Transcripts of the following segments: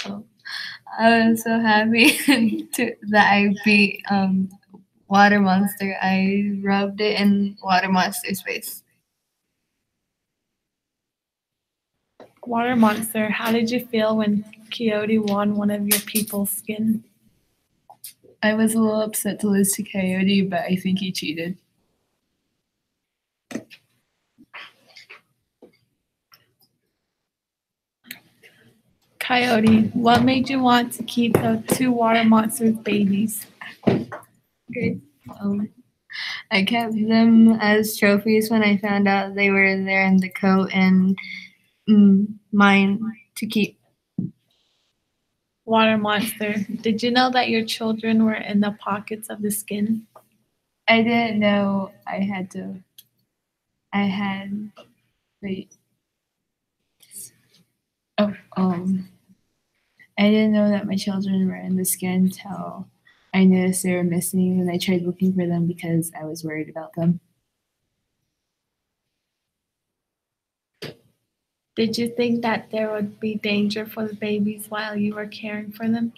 Oh, I was so happy that I beat Water Monster. I rubbed it in Water Monster's face. Water Monster, how did you feel when Coyote won one of your people's skin? I was a little upset to lose to Coyote, but I think he cheated. Coyote, what made you want to keep the two water monsters' babies? I kept them as trophies when I found out they were there in the coat and mine to keep. Water Monster, did you know that your children were in the pockets of the skin? I didn't know I had, wait. Oh, I didn't know that my children were in the skin until I noticed they were missing and I tried looking for them because I was worried about them. Did you think that there would be danger for the babies while you were caring for them?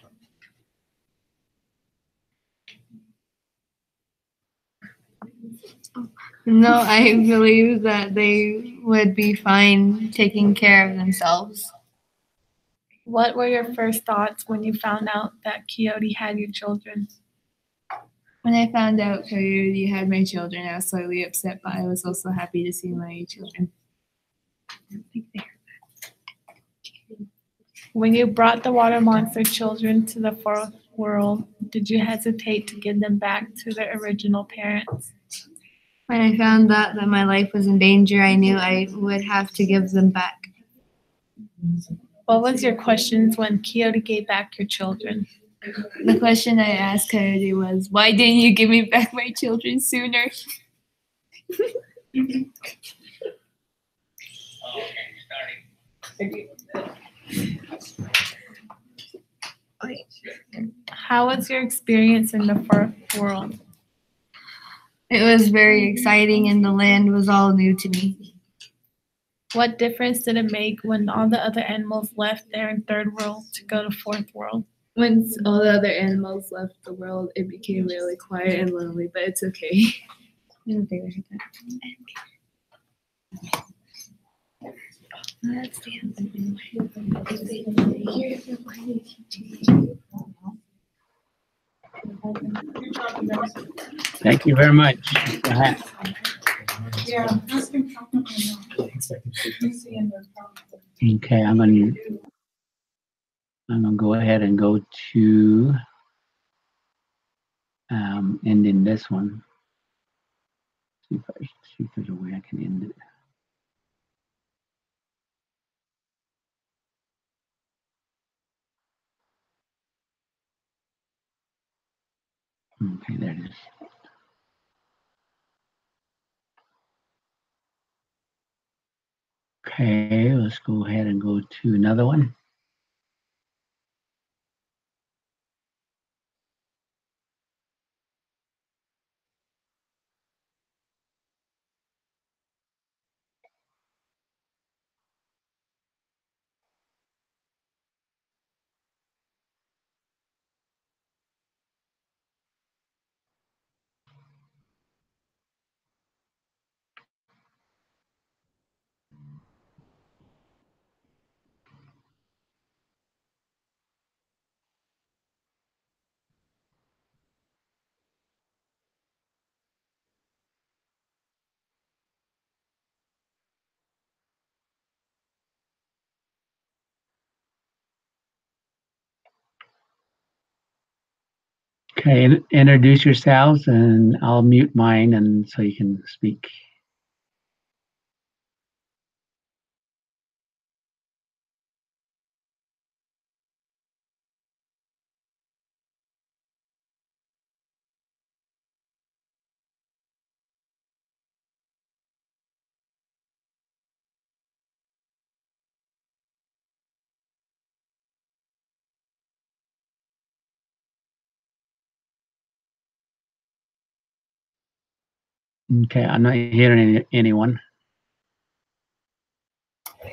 No, I believe that they would be fine taking care of themselves. What were your first thoughts when you found out that Coyote had your children? When I found out Coyote had my children, I was slightly upset, but I was also happy to see my children. When you brought the water monster children to the fourth world, did you hesitate to give them back to their original parents? When I found out that my life was in danger, I knew I would have to give them back. What was your questions when Coyote gave back your children? The question I asked Coyote was, why didn't you give me back my children sooner? How was your experience in the fourth world? It was very exciting and the land was all new to me. What difference did it make when all the other animals left there in third world to go to fourth world? Once all the other animals left the world, it became really quiet and lonely, but it's okay. I don't think I should Thank you very much. Okay, I'm gonna go ahead and go to ending this one. See if there's a way I can end it. Okay, there it is. Okay, let's go ahead and go to another one. Okay, introduce yourselves and I'll mute mine and so you can speak. Okay, I'm not hearing anyone.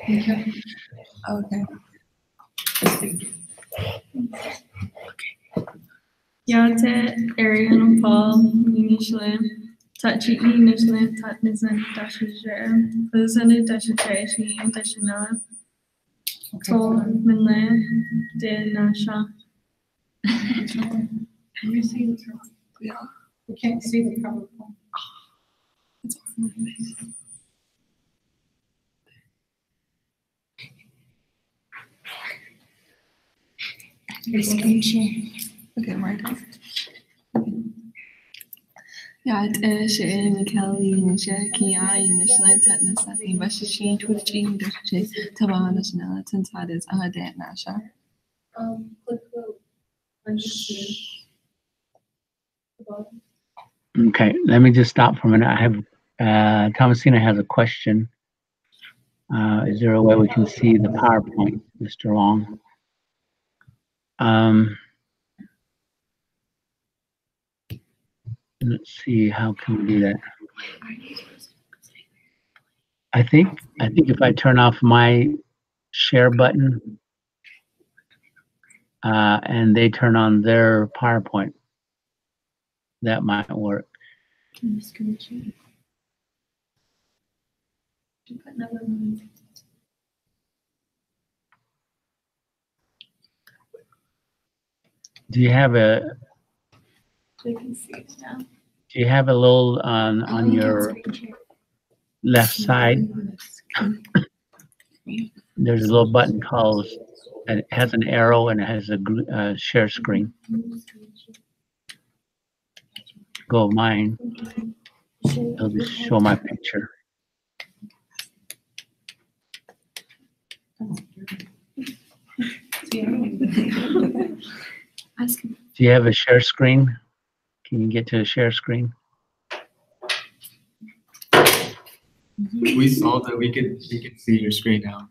Okay. Yate Arian Paul Nishlan Tachi Nishlan Tatnizan Dashajer Presented Dashaji Dashana Tol Minle De Nasha. Can you see the trouble? Yeah. We can't see the trouble. It's off my face. Your screen share. Okay, right off. Ja, she'en Kelly and Shaki and Nishlan Tetness, I think, but she twitching the shit Tabana Chanel, Tintat is Dan Nasha. Click Okay, let me just stop for a minute. I have Thomasina has a question. Is there a way we can see the PowerPoint, Mr. Long? Let's see, how can we do that? I think if I turn off my share button and they turn on their PowerPoint, that might work. Can you screen share? Do you have a I can see it now. Do you have a little on your left side? There's a little button called, and it has an arrow and it has a share screen. Go mine. It'll just show my picture. Do you have a share screen? Can you get to a share screen? We saw that we can see your screen now.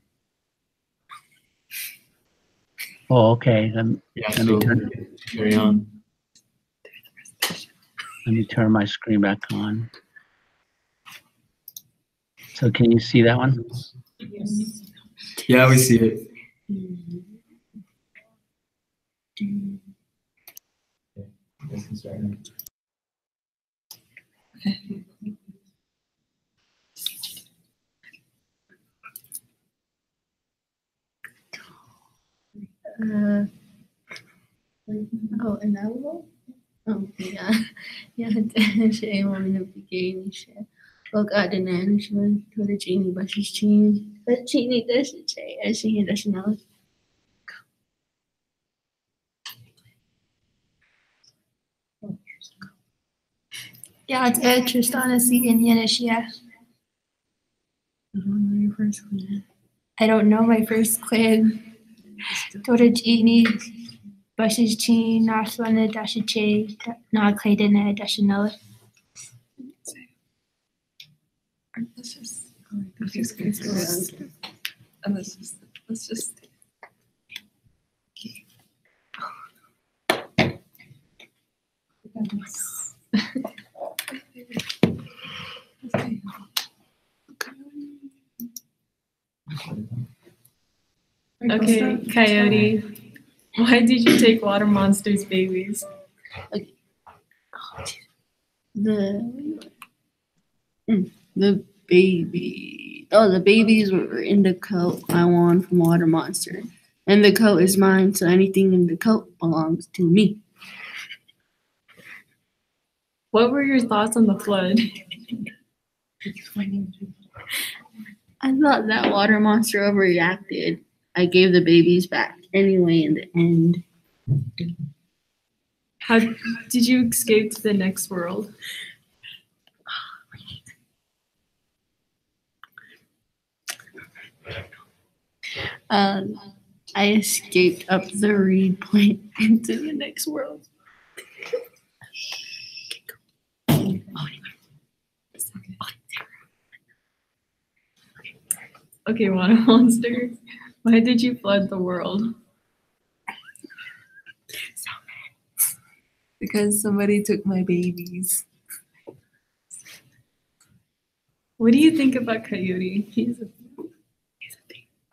Oh, okay. Yeah, Let me turn, carry on. let me turn my screen back on. So can you see that one? Yeah, we see it. Oh, in Navajo? Oh, yeah. Yeah, she wanted to be gay and shit. Well, God, and then she went to the genie, but she's genie. But genie doesn't say, and she doesn't know. Yeah, it's Tristan is the Indian Ishia. I don't know my first clan. Tota Genie, Bush's Chin, Naslana Dashache, Not Clayton, Dashanella. Let's just. Okay, Coyote. Why did you take Water Monster's babies? The baby. Oh, the babies were in the coat I won from Water Monster. And the coat is mine, so anything in the coat belongs to me. What were your thoughts on the flood? I thought that Water Monster overreacted. I gave the babies back anyway in the end. How did you escape to the next world? I escaped up the reed plant into the next world. Okay, Water Monster. Why did you flood the world? Because somebody took my babies. What do you think about Coyote? He's a thief.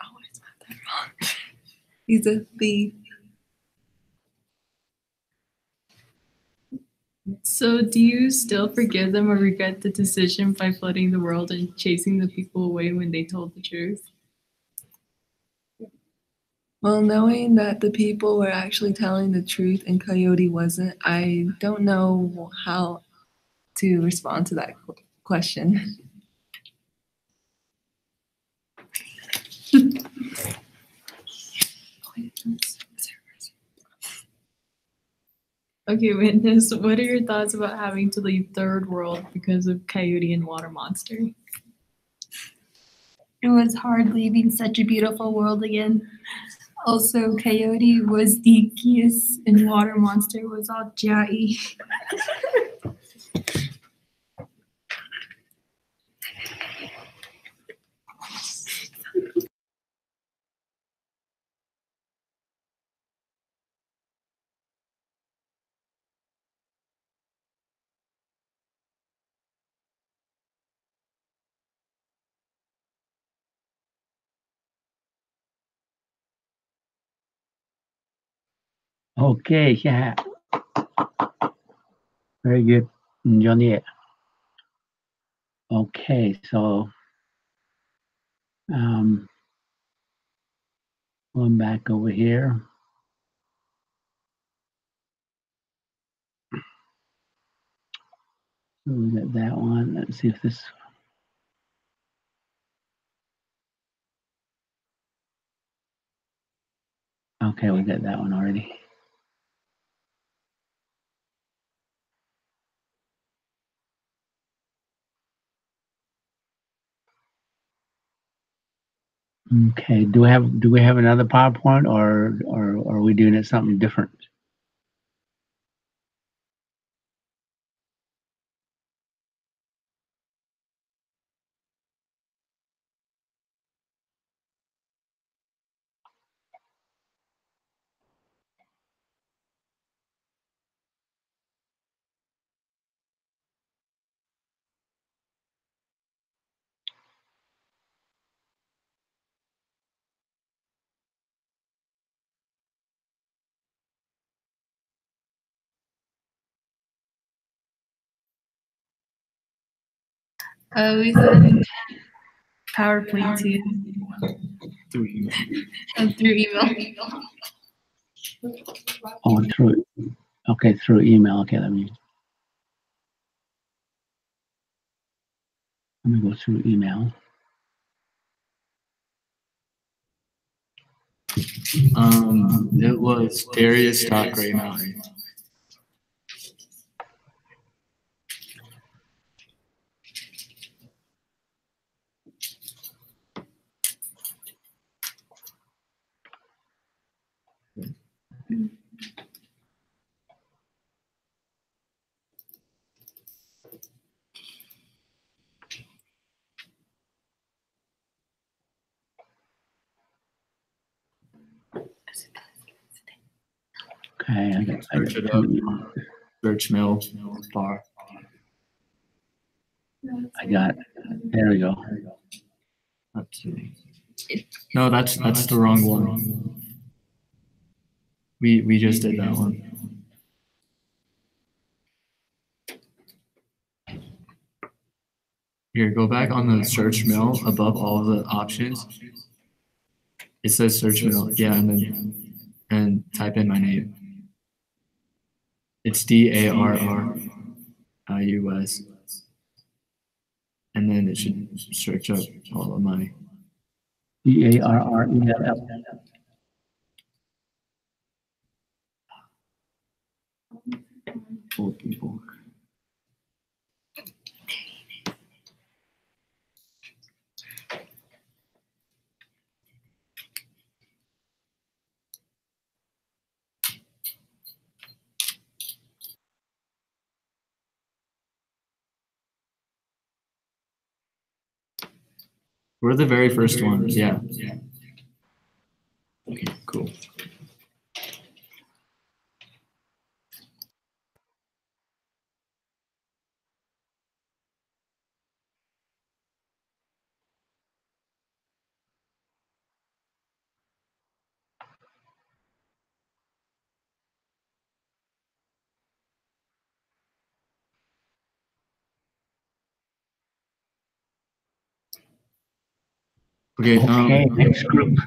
Oh, it's not that wrong. He's a thief. So, do you still forgive them or regret the decision by flooding the world and chasing the people away when they told the truth? Well, knowing that the people were actually telling the truth and Coyote wasn't, I don't know how to respond to that question. Okay, witness, what are your thoughts about having to leave Third World because of Coyote and Water Monster? It was hard leaving such a beautiful world again. Also, Coyote was Deakius and Water Monster was all Jai. Okay, yeah. Very good, Johnny. Okay, so going back over here. So we got that one. Let's see if this. Okay, we got that one already. Okay, do we have another PowerPoint or are we doing it something different? We sent PowerPoint to you Through email. through email. Oh, through. Okay, through email. Okay, let me go through email. It was Darius Gray now. Okay, I got Search it two up. emails. Search mail bar. I got it. There we go. Let's see. No, that's the wrong one. We just did that one. Here, go back on the search mail above all the options. It says search mail. Yeah, and type in my name. It's DARRIUS. And then it should search up all of my DARRELL. old people. We're the very first ones. Yeah. Okay, cool. Okay. Okay, next group.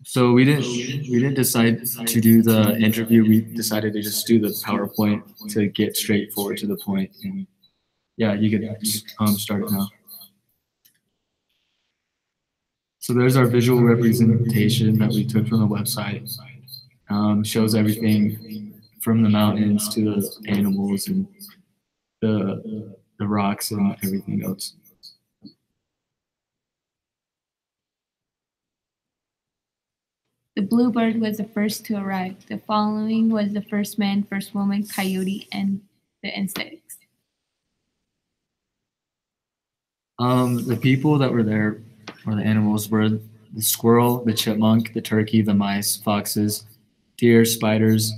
So we didn't decide to do the interview. We decided to just do the PowerPoint to get straight forward to the point. And yeah, you could start it now. So there's our visual representation that we took from the website. Shows everything from the mountains to the animals and the rocks and everything else. The bluebird was the first to arrive. The following was the first man, first woman, coyote, and the insects. The people that were there, or the animals, were the squirrel, the chipmunk, the turkey, the mice, foxes, deer, spiders,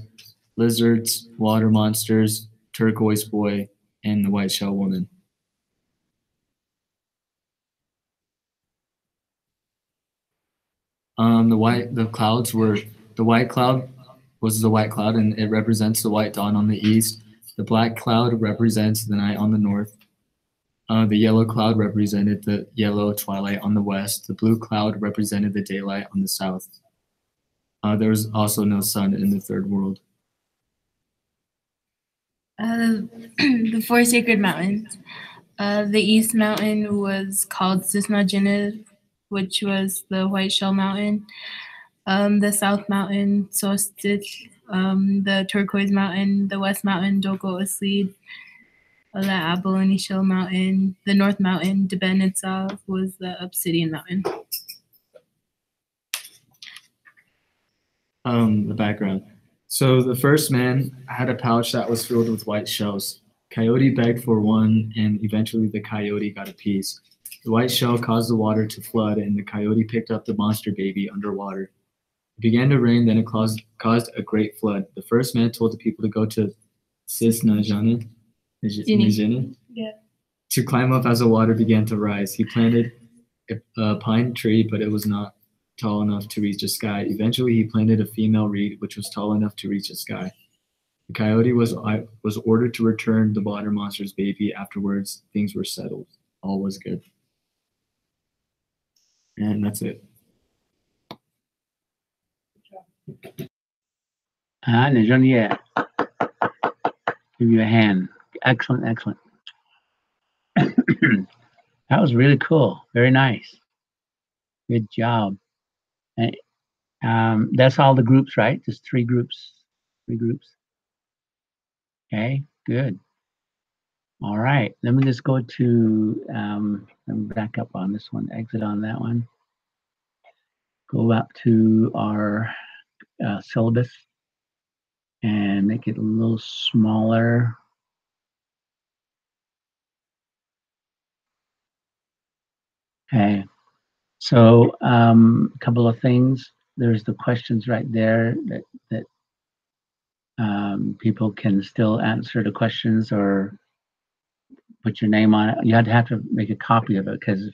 lizards, water monsters, turquoise boy, and the white shell woman. The white cloud was the white cloud, and it represents the white dawn on the east. The black cloud represents the night on the north. The yellow cloud represented the yellow twilight on the west. The blue cloud represented the daylight on the south. There was also no sun in the third world. The four sacred mountains. The East Mountain was called Cisnagina, which was the White Shell Mountain. The South Mountain, Solstice. The Turquoise Mountain. The West Mountain, Doko Aslid. The Abalone Shell Mountain. The North Mountain, Debenitsa, was the Obsidian Mountain. The background. So the first man had a pouch that was filled with white shells. Coyote begged for one, and eventually the coyote got a piece. The white shell caused the water to flood, and the coyote picked up the monster baby underwater. It began to rain, then it caused a great flood. The first man told the people to go to Cisnagina Yeah. to climb up as the water began to rise. He planted a pine tree, but it was not tall enough to reach the sky. Eventually, he planted a female reed, which was tall enough to reach the sky. The coyote was ordered to return the water monster's baby. Afterwards, things were settled. All was good. And that's it. Najania, give you a hand. Excellent, excellent. That was really cool. Very nice. Good job. And, that's all the groups, right? Just three groups. Okay, good. All right, let me just go to, let me back up on this one, exit on that one. Go up to our syllabus and make it a little smaller. Okay, so a couple of things. There's the questions right there that people can still answer the questions or put your name on it. You have to make a copy of it because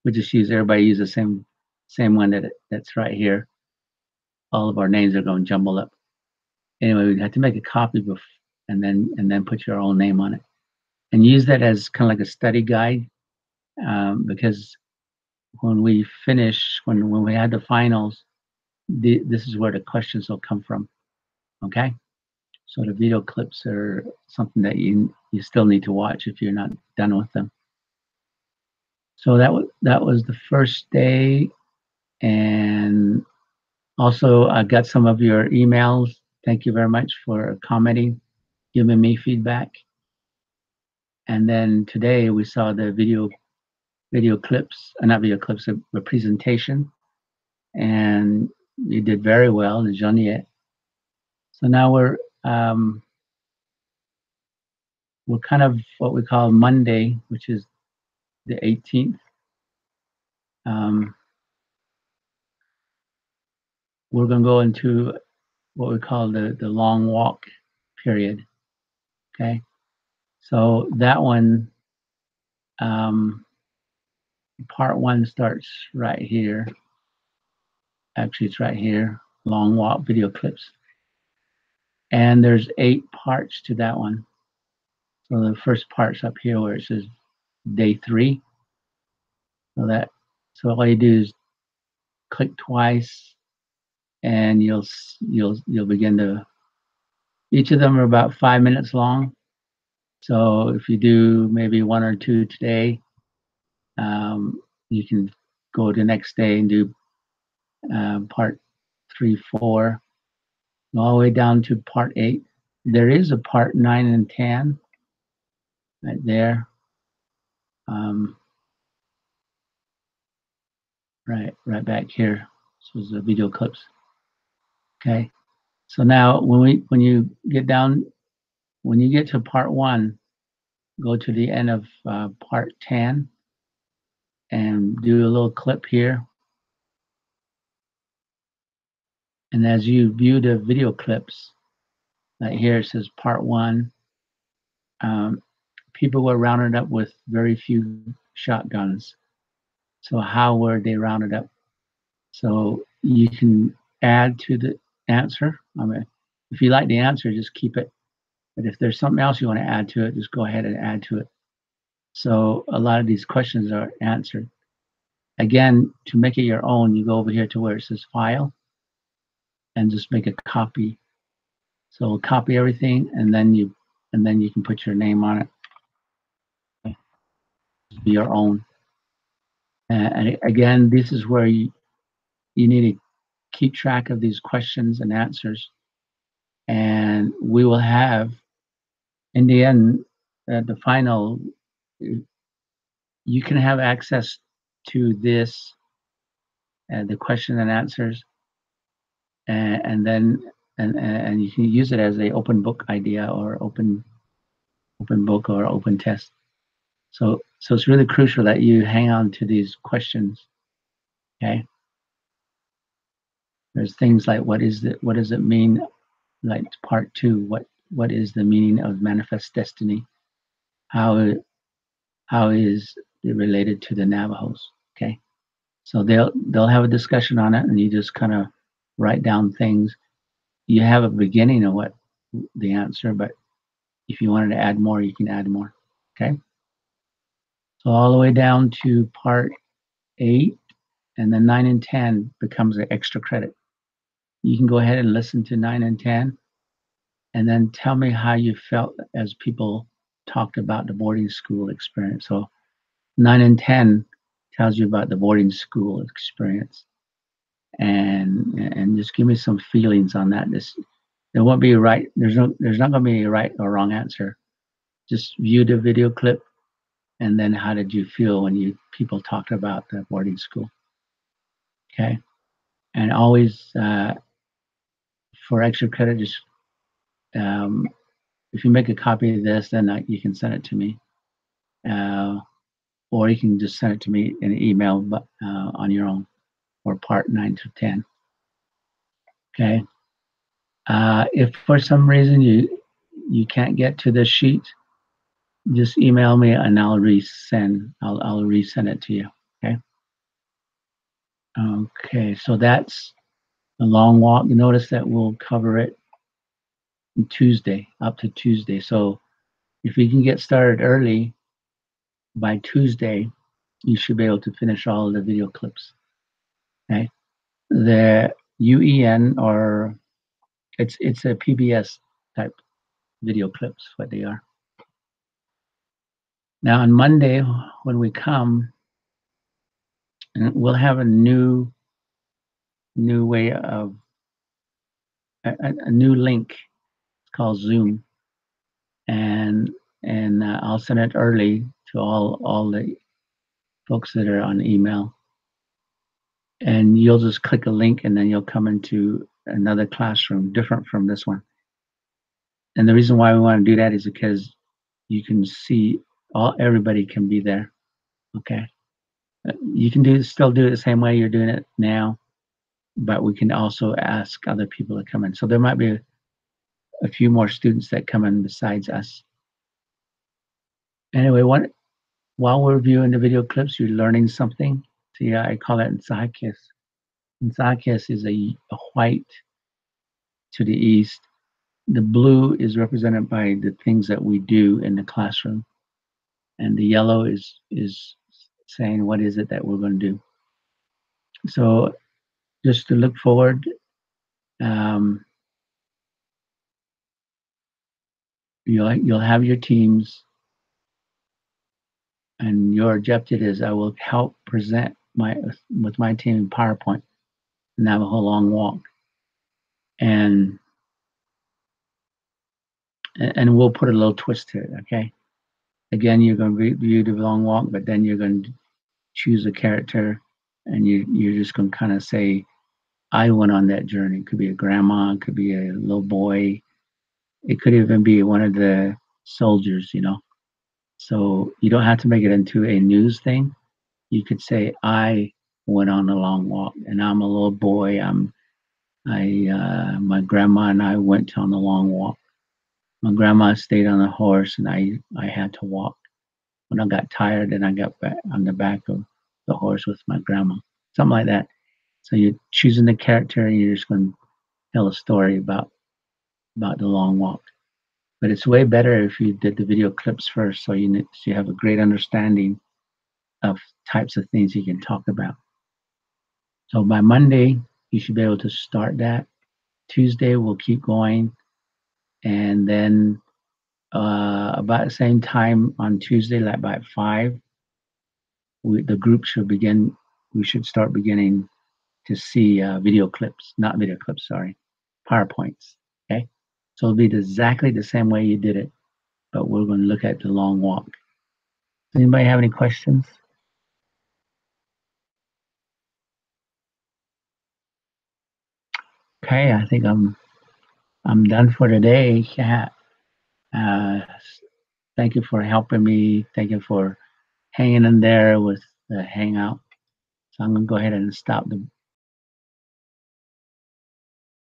we just everybody use the same one that's right here. All of our names are going jumbled up. Anyway, we have to make a copy and then put your own name on it, and use that as kind of like a study guide, because when we finish, when we had the finals, this is where the questions will come from. Okay, so the video clips are something that you still need to watch if you're not done with them. So that was the first day, and also I got some of your emails. Thank you very much for commenting, giving me feedback. And then today we saw the video clips, not video clips, a presentation, and you did very well, Jeanette. So now we're kind of what we call Monday, which is the 18th. We're going to go into what we call the long walk period. Okay, so that one, part one starts right here. Actually, it's right here, long walk video clips. And there's 8 parts to that one. So the first part's up here where it says day 3. So So all you do is click twice, and you'll begin to. Each of them are about 5 minutes long. So if you do maybe 1 or 2 today, you can go the next day and do part 3, 4, all the way down to part 8. There is a part 9 and 10 right there. Right back here. This was the video clips. Okay. So now when you get to part 1, go to the end of part 10 and do a little clip here. And as you view the video clips, right here it says part 1. People were rounded up with very few shotguns. So how were they rounded up? So you can add to the answer. I mean, if you like the answer, just keep it. But if there's something else you want to add to it, just go ahead and add to it. So a lot of these questions are answered. Again, to make it your own, you go over here to where it says file and just make a copy. So copy everything, and then you can put your name on it. Be your own. And again, this is where you need to keep track of these questions and answers. And we will have, in the end, the final, you can have access to this, the question and answers, and then you can use it as a open book idea or open book or open test. So it's really crucial that you hang on to these questions. Okay. There's things like what does it mean? Like part 2, what is the meaning of manifest destiny? How is it related to the Navajos? Okay. So they'll have a discussion on it, and you just kind of write down things. You have a beginning of what the answer, but if you wanted to add more, you can add more. Okay. So all the way down to part 8, and then 9 and 10 becomes an extra credit. You can go ahead and listen to 9 and 10, and then tell me how you felt as people talked about the boarding school experience. So 9 and 10 tells you about the boarding school experience, and just give me some feelings on that. There won't be a right. There's not going to be a right or wrong answer. Just view the video clip, and then how did you feel when people talked about the boarding school? Okay, and always for extra credit, just if you make a copy of this, then you can send it to me, or you can just send it to me in an email on your own, or part 9 to 10. Okay. If for some reason you can't get to this sheet, just email me and I'll resend. I'll resend it to you. Okay. Okay. So that's a long walk. You notice that we'll cover it Tuesday, up to Tuesday. So if we can get started early, by Tuesday, you should be able to finish all of the video clips. Okay. The UEN, or it's a PBS type video clips, what they are. Now on Monday, when we come, we'll have a new way of a new link. It's called Zoom, and I'll send it early to all the folks that are on email. And you'll just click a link, and then you'll come into another classroom different from this one. And the reason why we want to do that is because you can see everybody can be there. Okay. You can still do it the same way you're doing it now, but we can also ask other people to come in. So there might be a few more students that come in besides us. Anyway, while we're viewing the video clips, you're learning something. See, I call it Nsakis. Nsakis is a white to the east. The blue is represented by the things that we do in the classroom, and the yellow is saying what is it that we're going to do. So just to look forward, you'll have your teams, and your objective is I will help present with my team in PowerPoint the Navajo Long Walk, and we'll put a little twist to it. Okay. Again, you're going to review the long walk, but then you're going to choose a character, and you're just going to kind of say, I went on that journey. It could be a grandma, it could be a little boy, it could even be one of the soldiers, So you don't have to make it into a news thing. You could say, I went on a long walk, and I'm a little boy. My grandma and I went on a long walk. My grandma stayed on a horse, and I had to walk. When I got tired, then I got back on the back of the horse with my grandma, something like that. So you're choosing the character, and you're just going to tell a story about the long walk. But it's way better if you did the video clips first, so you have a great understanding of types of things you can talk about. So by Monday, you should be able to start that. Tuesday, we'll keep going, and then about the same time on Tuesday, like by 5, the group should begin. We should start beginning to see video clips, not video clips, sorry, PowerPoints. Okay, so it'll be exactly the same way you did it, but we're going to look at the long walk. Does anybody have any questions? Okay, I think I'm done for today. Yeah. Thank you for helping me. Thank you for hanging in there with the hangout. So I'm going to go ahead and stop the